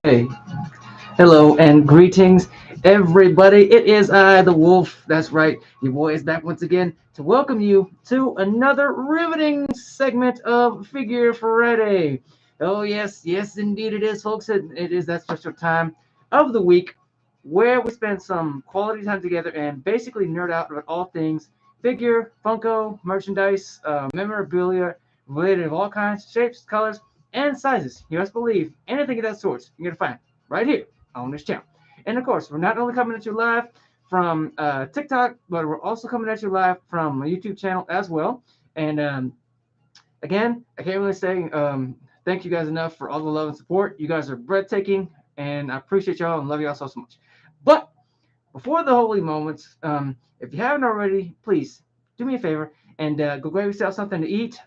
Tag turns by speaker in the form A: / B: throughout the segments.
A: Hey, hello and greetings, everybody. It is I, the Wolf. That's right, your boy is back once again to welcome you to another riveting segment of Figure Friday. Oh, yes, yes, indeed it is, folks. It is that special time of the week where we spend some quality time together and basically nerd out about all things figure, Funko, merchandise, memorabilia, related of all kinds, shapes, colors, and sizes. You must believe anything of that sort you're going to find right here on this channel. And of course, we're not only coming at you live from TikTok, but we're also coming at you live from my YouTube channel as well. And again, I can't really say thank you guys enough for all the love and support. You guys are breathtaking, and I appreciate y'all and love y'all so much. But before the holy moments, if you haven't already, please do me a favor and go grab yourself something to eat,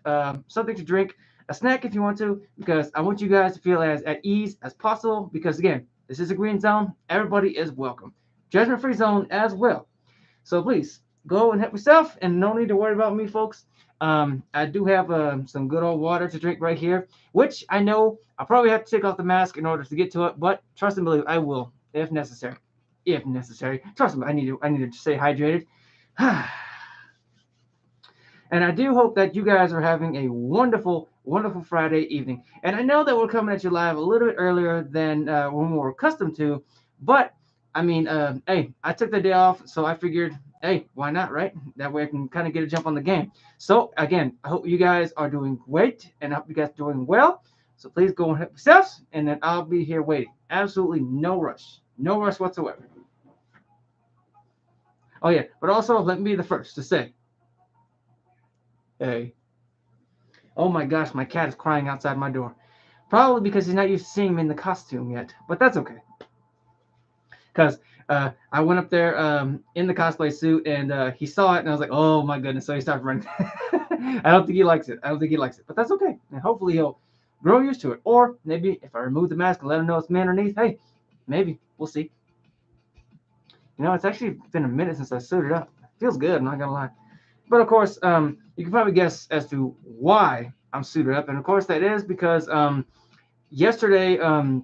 A: something to drink, a snack if you want to, because I want you guys to feel as at ease as possible. Because again, this is a green zone. Everybody is welcome. Judgment-free zone as well. So please go and help yourself, and no need to worry about me, folks. I do have some good old water to drink right here, which I know I'll probably have to take off the mask in order to get to it, but trust and believe I will if necessary. If necessary, trust me, I need to stay hydrated. And I do hope that you guys are having a wonderful, wonderful Friday evening. And I know that we're coming at you live a little bit earlier than when we're accustomed to, but I mean, hey, I took the day off, so I figured, hey, why not, right? That way I can kind of get a jump on the game. So again, I hope you guys are doing great, and I hope you guys are doing well. So please go and help yourselves, and then I'll be here waiting. Absolutely no rush whatsoever. Oh yeah, but also let me be the first to say, hey, oh my gosh, my cat is crying outside my door. Probably because he's not used to seeing me in the costume yet, but that's okay. Because I went up there in the cosplay suit, and he saw it, and I was like, oh my goodness, so he started running. I don't think he likes it. But that's okay. And hopefully he'll grow used to it. Or maybe if I remove the mask and let him know it's me underneath, hey, maybe. We'll see. You know, it's actually been a minute since I suited up. It feels good, I'm not going to lie. But of course, you can probably guess as to why I'm suited up. And of course, that is because yesterday, of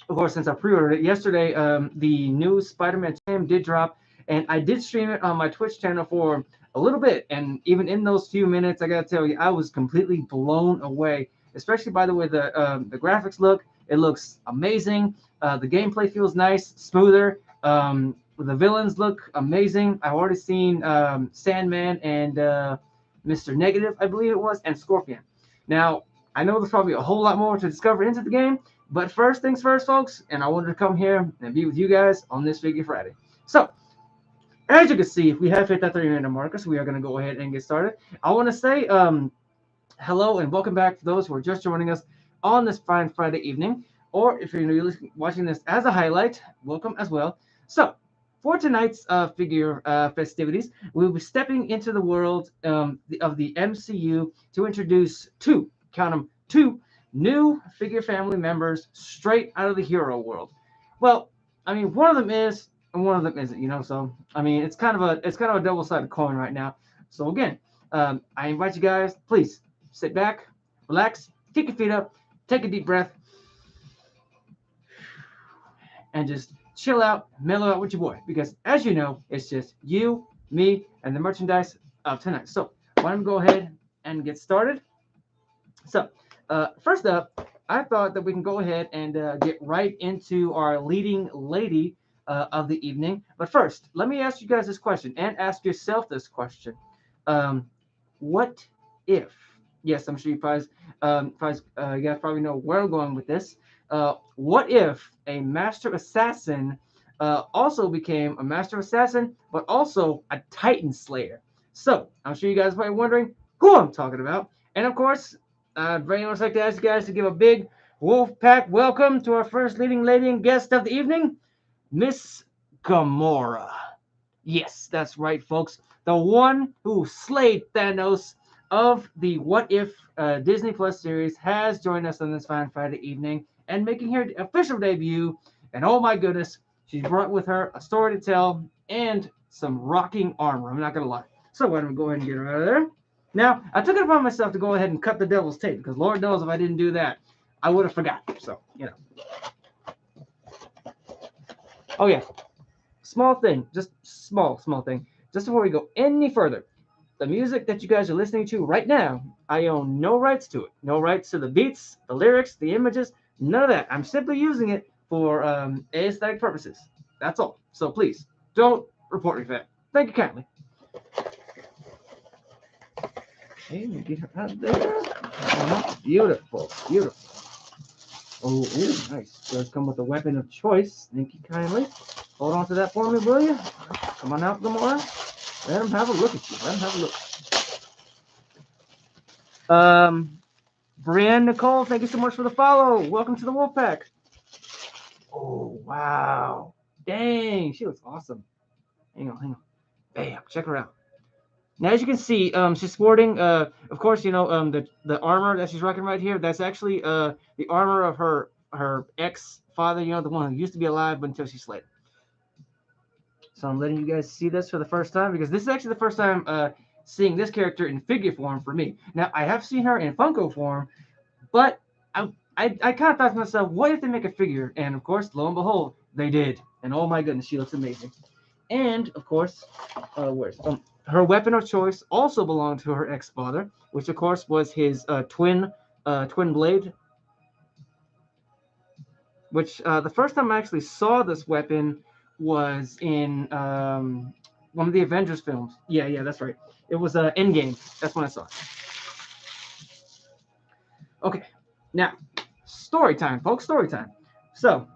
A: course, since I pre-ordered it yesterday, the new Spider-Man 2 did drop, and I did stream it on my Twitch channel for a little bit. And even in those few minutes, I gotta tell you, I was completely blown away. Especially by the way the graphics look. It looks amazing. The gameplay feels nice, smoother. The villains look amazing. I've already seen Sandman and Mr. Negative, I believe it was, and Scorpion. Now, I know there's probably a whole lot more to discover into the game, but first things first, folks, and I wanted to come here and be with you guys on this Figure Friday. So, as you can see, we have hit that 30-minute marker, so we are going to go ahead and get started. I want to say hello and welcome back to those who are just joining us on this fine Friday evening, or if you're watching this as a highlight, welcome as well. So, for tonight's figure festivities, we'll be stepping into the world of the MCU to introduce count them, two new figure family members straight out of the hero world. Well, I mean, one of them is and one of them isn't, you know. So I mean, it's kind of a double-sided coin right now. So again, I invite you guys, please sit back, relax, kick your feet up, take a deep breath, and just chill out, mellow out with your boy. Because as you know, it's just you, me, and the merchandise of tonight. So why don't we go ahead and get started? So first up, I thought that we can go ahead and get right into our leading lady of the evening. But first, let me ask you guys this question and ask yourself this question. What if? Yes, I'm sure you guys probably know where I'm going with this. What if a master assassin also became a master assassin, but also a Titan Slayer? So I'm sure you guys are probably wondering who I'm talking about. And of course, I'd very much like to ask you guys to give a big Wolfpack welcome to our first leading lady and guest of the evening, Miss Gamora. Yes, that's right, folks. The one who slayed Thanos of the What If Disney Plus series has joined us on this fine Friday evening and making her official debut. And oh my goodness, she's brought with her a story to tell and some rocking armor. I'm not going to lie. So why don't we go ahead and get her out of there? Now, I took it upon myself to go ahead and cut the devil's tape because Lord knows if I didn't do that, I would have forgotten. So, Oh, yeah. Small thing. Just small thing. Just before we go any further, the music that you guys are listening to right now, I own no rights to it. No rights to the beats, the lyrics, the images, none of that. I'm simply using it for aesthetic purposes. That's all. So please, don't report me for that. Thank you kindly. Okay, let me get her out there. Beautiful, beautiful. Oh, ooh, nice. Does come with a weapon of choice. Thank you kindly. Hold on to that for me, will you? Come on out, Gamora. Let him have a look at you. Let him have a look. Brienne Nicole, thank you so much for the follow. Welcome to the Wolfpack. Oh, wow. Dang, she looks awesome. Hang on. Bam, check her out. Now, as you can see, she's sporting, of course, the armor that she's rocking right here. That's actually the armor of her ex-father, the one who used to be alive but until she slayed. So I'm letting you guys see this for the first time because this is actually the first time seeing this character in figure form for me. Now, I have seen her in Funko form, but I kind of thought to myself, what if they make a figure? And of course, lo and behold, they did. And oh my goodness, she looks amazing. And of course, her weapon of choice also belonged to her ex-father, which of course was his twin blade. Which the first time I actually saw this weapon was in one of the Avengers films. Yeah, that's right. It was Endgame. That's when I saw it. Okay, now story time, folks. Story time. So,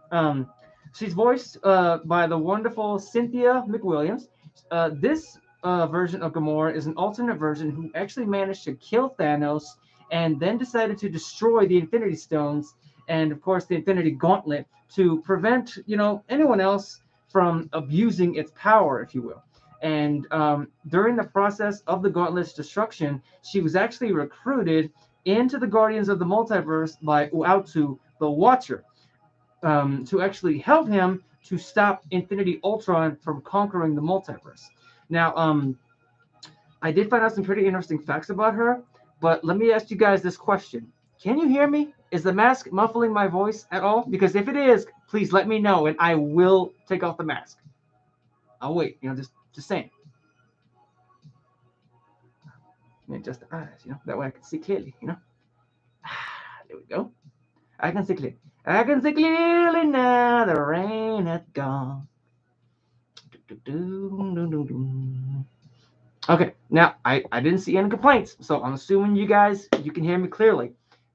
A: she's voiced by the wonderful Cynthia McWilliams. This version of Gamora is an alternate version who actually managed to kill Thanos and then decided to destroy the Infinity Stones and, of course, the Infinity Gauntlet to prevent, anyone else from abusing its power, if you will. And during the process of the Gauntlet's destruction, she was actually recruited into the Guardians of the Multiverse by Uatu, the Watcher, to actually help him to stop Infinity Ultron from conquering the multiverse. Now, I did find out some pretty interesting facts about her, but let me ask you guys this question. Can you hear me? Is the mask muffling my voice at all? Because if it is, please let me know and I will take off the mask. I'll wait, just saying. Just the eyes, that way I can see clearly, There we go. I can see clearly. I can see clearly now the rain has gone. Okay, now I didn't see any complaints, so I'm assuming you can hear me clearly.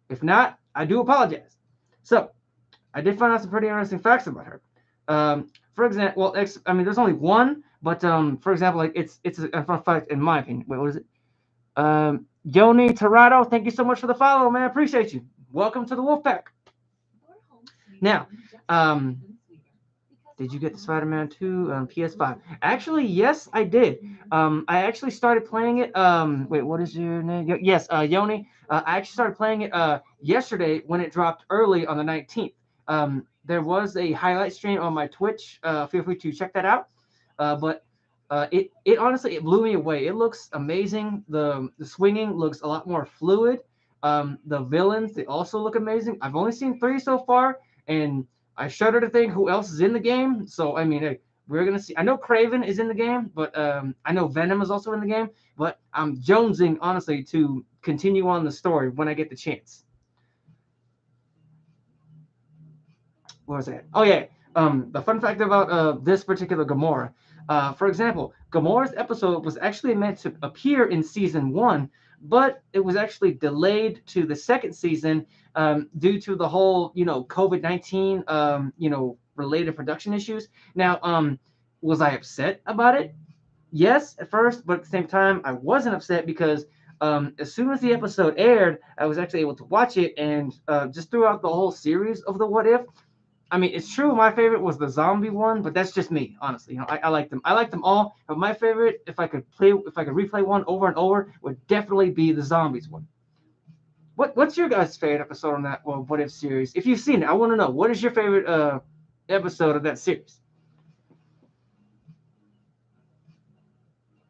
A: If not, I do apologize. So I did find out some pretty interesting facts about her. For example, there's only one, but for example, like it's a fun fact in my opinion. Wait, what is it? Yoni Torado, thank you so much for the follow, man. I appreciate you. Welcome to the Wolfpack. Now, did you get the Spider-Man 2 on PS5? Actually, yes, I did. I actually started playing it. Wait, what is your name? Yes, Yoni. I actually started playing it yesterday when it dropped early on the 19th. There was a highlight stream on my Twitch. Feel free to check that out. But it honestly it blew me away. It looks amazing. The swinging looks a lot more fluid. The villains they also look amazing. I've only seen 3 so far, and I shudder to think who else is in the game. So I mean, hey, we're gonna see. I know Craven is in the game, but I know Venom is also in the game. But I'm jonesing honestly to continue on the story when I get the chance. What was that? Oh yeah. The fun fact about this particular Gamora. For example, Gamora's episode was actually meant to appear in season 1, but it was actually delayed to the second season due to the whole, COVID-19, related production issues. Now, was I upset about it? Yes, at first, but at the same time, I wasn't upset because as soon as the episode aired, I was actually able to watch it, and just throughout the whole series of the What If, I mean, it's true. My favorite was the zombie one, but that's just me, honestly. I like them. I like them all, but my favorite, if I could replay one over and over, would definitely be the zombies one. What's your guys' favorite episode on that What If series? If you've seen it, I want to know what is your favorite episode of that series.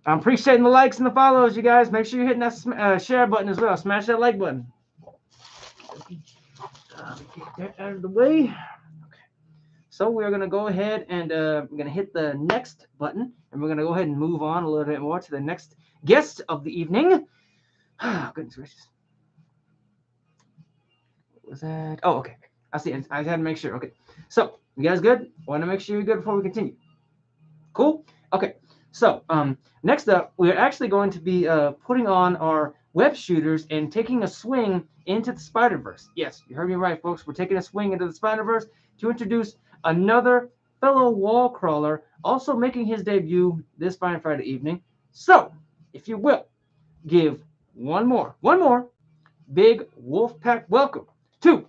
A: I'm appreciating the likes and the follows, you guys. Make sure you're hitting that share button as well. Smash that like button. Get that out of the way. Okay. So we're going to go ahead and we're going to hit the next button. And we're going to go ahead and move on a little bit more to the next guest of the evening. Goodness gracious. What was that? Oh, okay. I see. I had to make sure. Okay. So, you guys good? I want to make sure you're good before we continue. Cool? Okay. So, next up, we're actually going to be putting on our web shooters and taking a swing into the Spider-Verse. Yes, you heard me right, folks. We're taking a swing into the Spider-Verse to introduce another fellow wall crawler, also making his debut this fine Friday evening. So, if you will, give one more big Wolfpack welcome to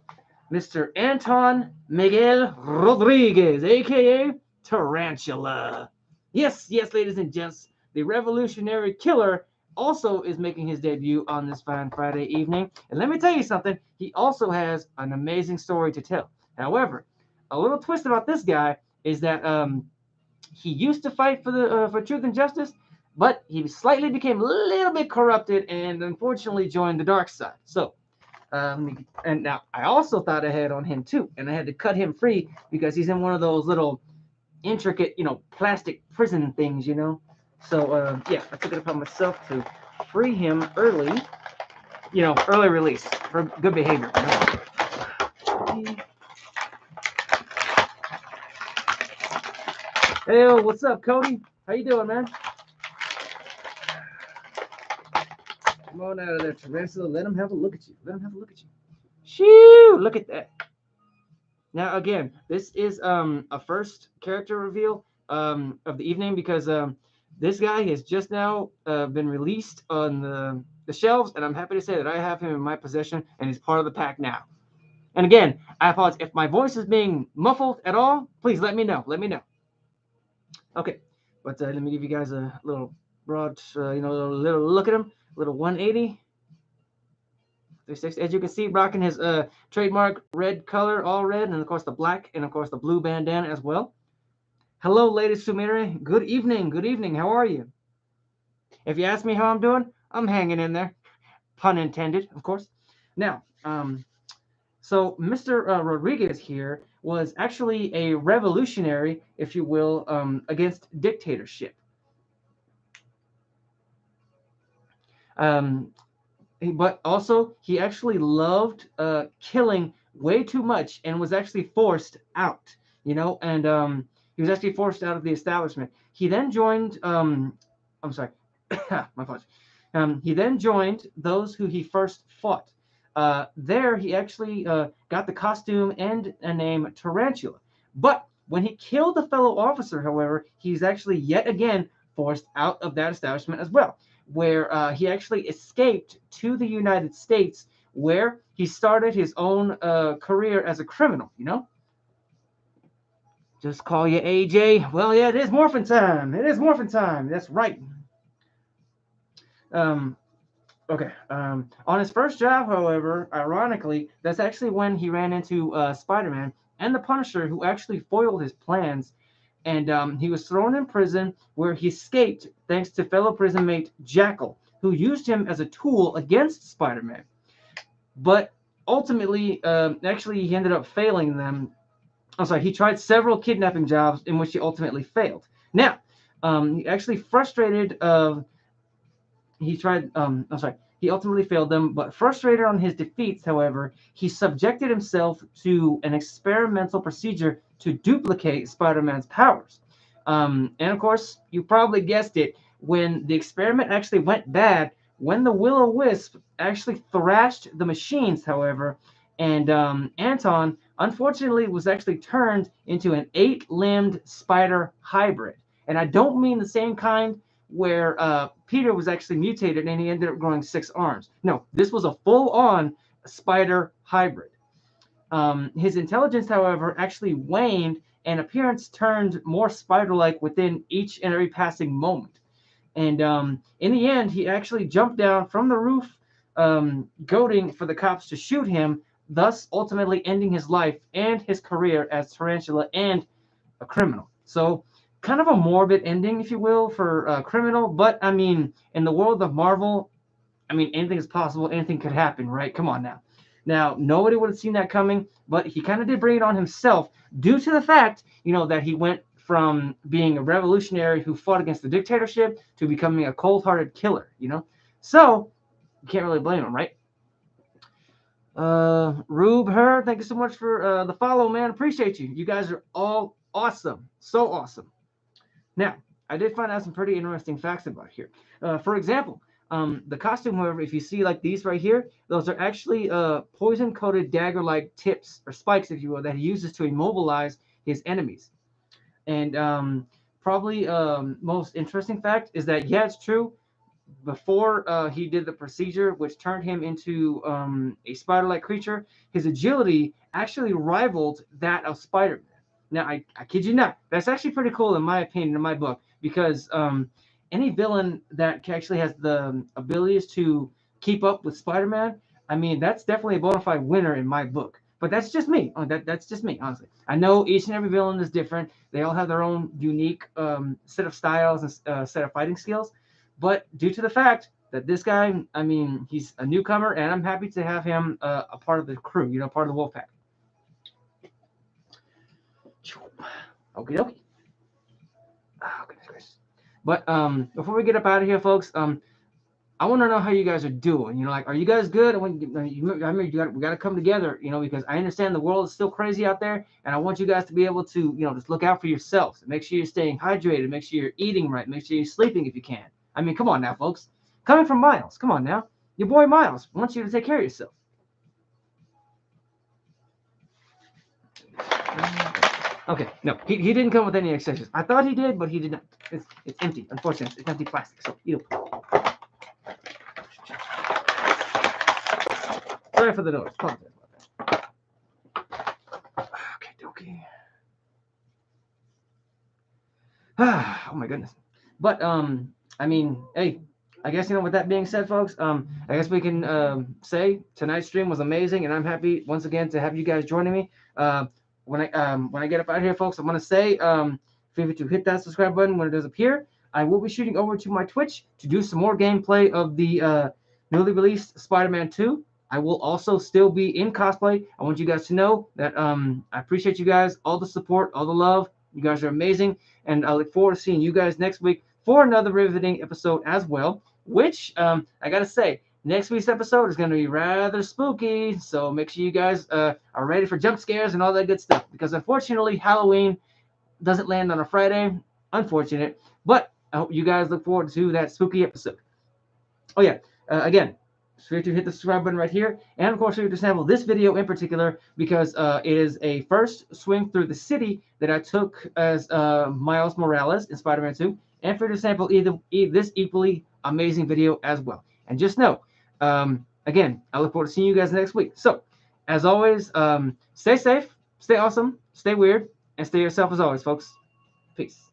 A: Mr. Anton Miguel Rodriguez, aka Tarantula. Yes, ladies and gents, the revolutionary killer also is making his debut on this fine Friday evening. And let me tell you something, he also has an amazing story to tell. However, a little twist about this guy is that he used to fight for truth and justice, but he slightly became a little bit corrupted and unfortunately joined the dark side. So and now I also thought ahead on him too, and I had to cut him free because he's in one of those little intricate, plastic prison things, So yeah, I took it upon myself to free him early, early release for good behavior. Hey, what's up, Cody? How you doing, man? Come on out of there, Tarantula. Let him have a look at you. Shoo! Look at that. Now, again, this is a first character reveal of the evening because this guy has just now been released on the shelves, and I'm happy to say that I have him in my possession, and he's part of the pack now. And again, I apologize if my voice is being muffled at all. Please let me know. Okay, but let me give you guys a little broad, little look at him. Little 180. 360. As you can see, rocking his trademark red color, all red, and of course the black, and of course the blue bandana as well. Hello, Lady Sumire. Good evening. How are you? If you ask me how I'm doing, I'm hanging in there. Pun intended, of course. Now, so Mr. Rodriguez here was actually a revolutionary, if you will, against dictatorship. But also he actually loved killing way too much and was actually forced out, and he was actually forced out of the establishment. He then joined, I'm sorry, my fault. He then joined those who he first fought. There, he actually got the costume and a name Tarantula. But when he killed the fellow officer, however, he's actually yet again forced out of that establishment as well, where he actually escaped to the United States, where he started his own career as a criminal, Just call you AJ. Well, yeah, it is morphin' time. That's right. Okay. On his first job, however, ironically, that's actually when he ran into Spider-Man and the Punisher, who actually foiled his plans. And he was thrown in prison where he escaped thanks to fellow prison mate Jackal, who used him as a tool against Spider-Man. But ultimately, actually, he ended up failing them. I'm sorry, he tried several kidnapping jobs in which he ultimately failed. Now, he actually frustrated he ultimately failed them, but frustrated on his defeats, however, he subjected himself to an experimental procedure to duplicate Spider-Man's powers. And of course, you probably guessed it, when the experiment actually went bad, when the Will-O-Wisp actually thrashed the machines, however, and Anton, unfortunately, was actually turned into an 8-limbed spider hybrid. And I don't mean the same kind where Peter was actually mutated and he ended up growing 6 arms. No, this was a full-on spider hybrid. His intelligence, however, actually waned and appearance turned more spider-like within each and every passing moment. And in the end, he actually jumped down from the roof, goading for the cops to shoot him, thus ultimately ending his life and his career as Tarantula and a criminal. So kind of a morbid ending, if you will, for Criminal. But I mean, in the world of Marvel, I mean, anything is possible. Anything could happen, right? Come on now. Now, nobody would have seen that coming, but he kind of did bring it on himself due to the fact, that he went from being a revolutionary who fought against the dictatorship to becoming a cold-hearted killer. So, you can't really blame him, right? Rube, her, thank you so much for the follow, man. Appreciate you. You guys are all awesome. So awesome. Now, I did find out some pretty interesting facts about here. For example, the costume, however, if you see like these right here, those are actually poison-coated dagger-like tips or spikes, if you will, that he uses to immobilize his enemies. And probably most interesting fact is that, yeah, it's true. Before he did the procedure, which turned him into a spider-like creature, his agility actually rivaled that of Spider-Man. Now, I kid you not, that's actually pretty cool in my opinion, in my book, because any villain that actually has the abilities to keep up with Spider-Man, I mean, that's definitely a bona fide winner in my book. But that's just me. That's just me, honestly. I know each and every villain is different. They all have their own unique set of styles and set of fighting skills. But due to the fact that this guy, I mean, he's a newcomer, and I'm happy to have him a part of the crew, part of the Wolfpack. Okie dokie. Oh, goodness gracious. But before we get up out of here, folks, I want to know how you guys are doing. Like, are you guys good? I mean, we got to come together, because I understand the world is still crazy out there, and I want you guys to be able to, just look out for yourselves. Make sure you're staying hydrated. Make sure you're eating right. Make sure you're sleeping if you can. I mean, come on now, folks. Coming from Miles. Come on now. Your boy Miles wants you to take care of yourself. Okay, no, he didn't come with any accessories. I thought he did, but he did not. It's empty, unfortunately. It's empty plastic. So, Sorry for the noise. Apologize about that. Okay. Oh my goodness. But I mean, hey, I guess with that being said, folks, I guess we can say tonight's stream was amazing, and I'm happy once again to have you guys joining me. When I get up out of here, folks, I'm gonna say feel free to hit that subscribe button when it does appear. I will be shooting over to my Twitch to do some more gameplay of the newly released Spider-Man 2. I will also still be in cosplay. I want you guys to know that I appreciate you guys, all the support, all the love. You guys are amazing, and I look forward to seeing you guys next week for another riveting episode as well, which I gotta say, next week's episode is going to be rather spooky, so make sure you guys are ready for jump scares and all that good stuff, because unfortunately Halloween doesn't land on a Friday. Unfortunate, but I hope you guys look forward to that spooky episode. Oh yeah, again, feel free to hit the subscribe button right here, and of course feel free to sample this video in particular, because it is a first swing through the city that I took as Miles Morales in Spider-Man 2, and feel free to sample this equally amazing video as well. And just know, again, I look forward to seeing you guys next week. So, as always, stay safe, stay awesome, stay weird, and stay yourself as always, folks. Peace.